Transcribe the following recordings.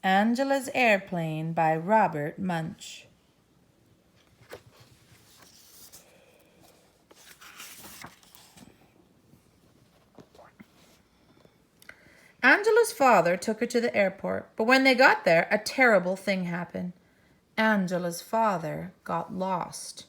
Angela's Airplane by Robert Munsch. Angela's father took her to the airport, but when they got there, a terrible thing happened. Angela's father got lost.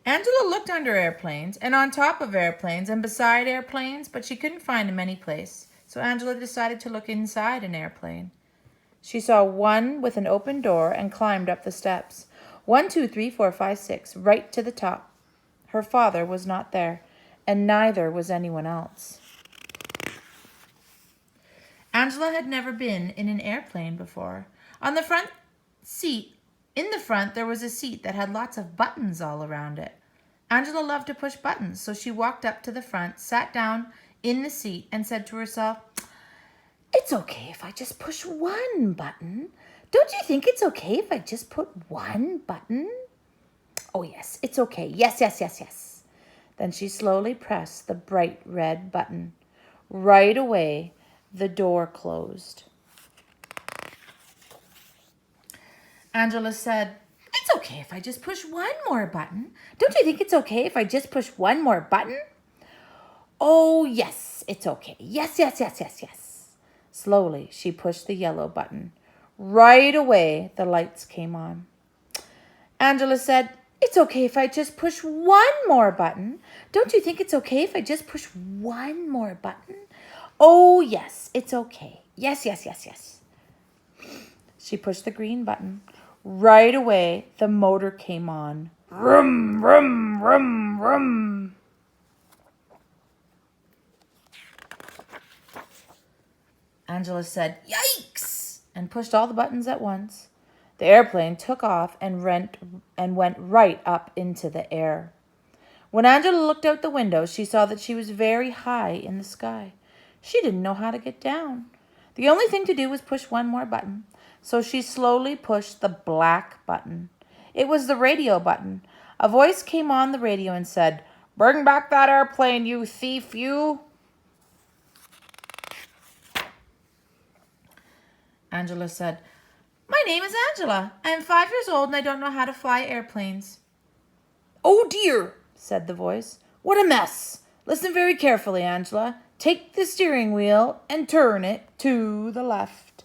Angela looked under airplanes and on top of airplanes and beside airplanes, but she couldn't find him any place. So Angela decided to look inside an airplane. She saw one with an open door and climbed up the steps. 1, 2, 3, 4, 5, 6, right to the top. Her father was not there, and neither was anyone else. Angela had never been in an airplane before. On the front seat, in the front, there was a seat that had lots of buttons all around it. Angela loved to push buttons, so she walked up to the front, sat down in the seat, and said to herself, "It's okay if I just push one button. Don't you think it's okay if I just put one button? Oh, yes, it's okay. Yes, yes, yes, yes." Then she slowly pressed the bright red button. Right away, the door closed. Angela said, "It's okay if I just push one more button. Don't you think it's okay if I just push one more button?" "Oh, yes, it's okay. Yes, yes, yes, yes, yes." Slowly, she pushed the yellow button. Right away, the lights came on. Angela said, "It's okay if I just push one more button. Don't you think it's okay if I just push one more button?" "Oh, yes, it's okay. Yes, yes, yes, yes." She pushed the green button. Right away, the motor came on. Vroom, vroom, vroom, vroom. Angela said, "Yikes!" and pushed all the buttons at once. The airplane took off and went right up into the air. When Angela looked out the window, she saw that she was very high in the sky. She didn't know how to get down. The only thing to do was push one more button. So she slowly pushed the black button. It was the radio button. A voice came on the radio and said, "Bring back that airplane, you thief, you." Angela said, "My name is Angela. I am 5 years old and I don't know how to fly airplanes." "Oh dear," said the voice. "What a mess. Listen very carefully, Angela. Take the steering wheel and turn it to the left."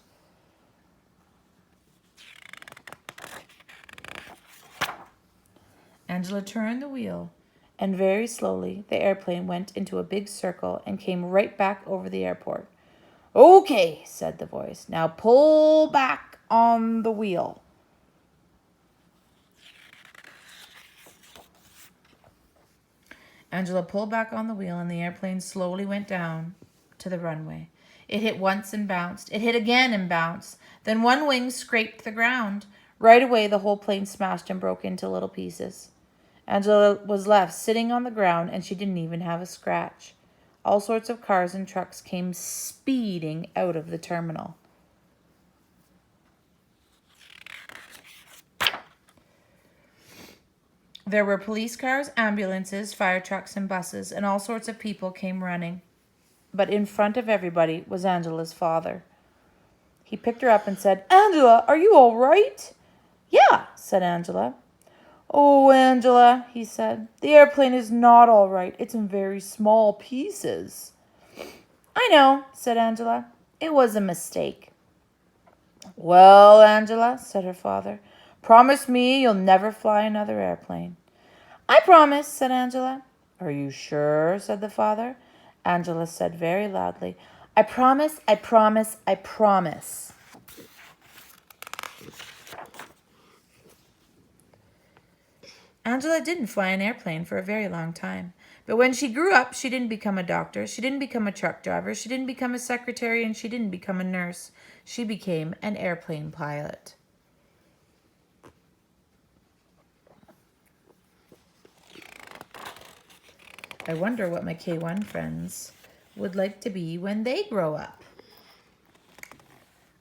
Angela turned the wheel, and very slowly the airplane went into a big circle and came right back over the airport. "Okay," said the voice. "Now pull back on the wheel." Angela pulled back on the wheel and the airplane slowly went down to the runway. It hit once and bounced. It hit again and bounced. Then one wing scraped the ground. Right away, the whole plane smashed and broke into little pieces. Angela was left sitting on the ground and she didn't even have a scratch. All sorts of cars and trucks came speeding out of the terminal. There were police cars, ambulances, fire trucks, and buses, and all sorts of people came running. But in front of everybody was Angela's father. He picked her up and said, "Angela, are you all right?" "Yeah," said Angela. "Oh, Angela," he said, "the airplane is not all right. It's in very small pieces." "I know," said Angela. "It was a mistake." "Well, Angela," said her father, "promise me you'll never fly another airplane." "I promise," said Angela. "Are you sure?" said the father. Angela said very loudly, "I promise, I promise, I promise." Angela didn't fly an airplane for a very long time. But when she grew up, she didn't become a doctor, she didn't become a truck driver, she didn't become a secretary, and she didn't become a nurse. She became an airplane pilot. I wonder what my K1 friends would like to be when they grow up.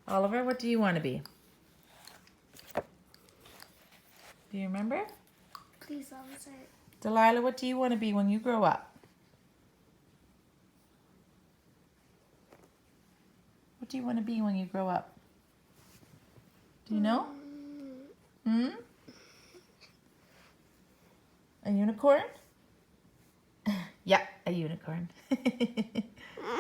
Oliver, what do you want to be? Do you remember? Police officer. Delilah, what do you want to be when you grow up? What do you want to be when you grow up? Do you know? Hmm? A unicorn? Yeah, a unicorn.